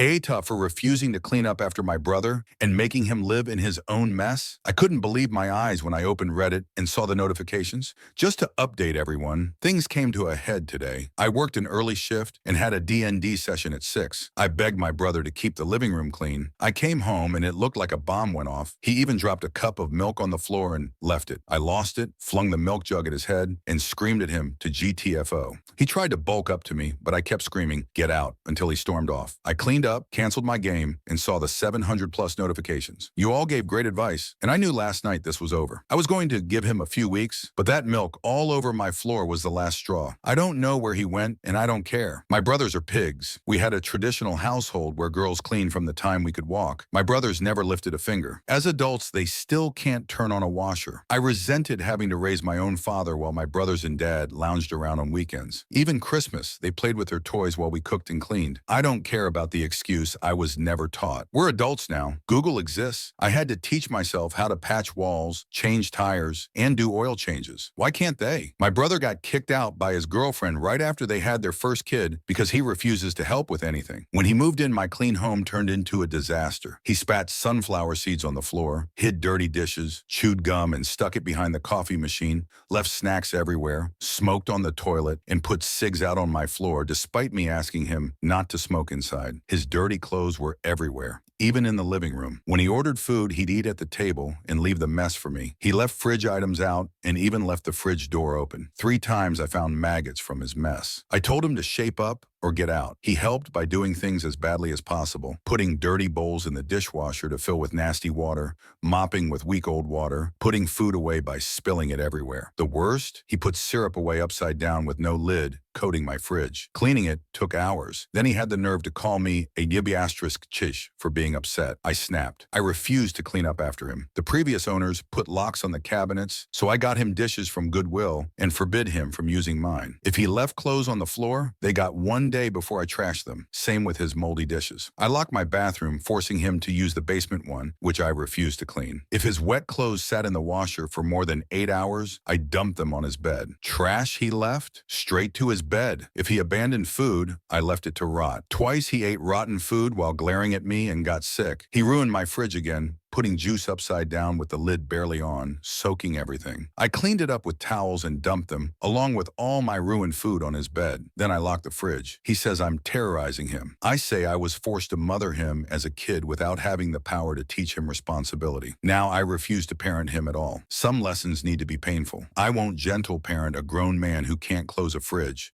AITA for refusing to clean up after my brother and making him live in his own mess? I couldn't believe my eyes when I opened Reddit and saw the notifications. Just to update everyone, things came to a head today. I worked an early shift and had a D&D session at 6. I begged my brother to keep the living room clean. I came home and it looked like a bomb went off. He even dropped a cup of milk on the floor and left it. I lost it, flung the milk jug at his head, and screamed at him to GTFO. He tried to bulk up to me, but I kept screaming, "Get out," until he stormed off. I cleaned up, canceled my game, and saw the 700 plus notifications. You all gave great advice, and I knew last night this was over. I was going to give him a few weeks, but that milk all over my floor was the last straw. I don't know where he went, and I don't care. My brothers are pigs. We had a traditional household where girls cleaned from the time we could walk. My brothers never lifted a finger. As adults, they still can't turn on a washer. I resented having to raise my own father while my brothers and dad lounged around on weekends. Even Christmas, they played with their toys while we cooked and cleaned. I don't care about the excuse I was never taught. We're adults now. Google exists. I had to teach myself how to patch walls, change tires, and do oil changes. Why can't they? My brother got kicked out by his girlfriend right after they had their first kid because he refuses to help with anything. When he moved in, my clean home turned into a disaster. He spat sunflower seeds on the floor, hid dirty dishes, chewed gum and stuck it behind the coffee machine, left snacks everywhere, smoked on the toilet, and put cigs out on my floor despite me asking him not to smoke inside. His dirty clothes were everywhere, even in the living room. When he ordered food, he'd eat at the table and leave the mess for me. He left fridge items out and even left the fridge door open. 3 times I found maggots from his mess. I told him to shape up or get out. He helped by doing things as badly as possible, putting dirty bowls in the dishwasher to fill with nasty water, mopping with week-old water, putting food away by spilling it everywhere. The worst, he put syrup away upside down with no lid, coating my fridge. Cleaning it took hours. Then he had the nerve to call me a chish for being upset. I snapped. I refused to clean up after him. The previous owners put locks on the cabinets, so I got him dishes from Goodwill and forbid him from using mine. If he left clothes on the floor, they got 1 day before I trashed them. Same with his moldy dishes. I locked my bathroom, forcing him to use the basement one, which I refused to clean. If his wet clothes sat in the washer for more than 8 hours, I dumped them on his bed. Trash he left? Straight to his bed. If he abandoned food, I left it to rot. Twice he ate rotten food while glaring at me and got sick. He ruined my fridge again, putting juice upside down with the lid barely on, soaking everything. I cleaned it up with towels and dumped them, along with all my ruined food on his bed. Then I locked the fridge. He says I'm terrorizing him. I say I was forced to mother him as a kid without having the power to teach him responsibility. Now I refuse to parent him at all. Some lessons need to be painful. I won't gentle parent a grown man who can't close a fridge.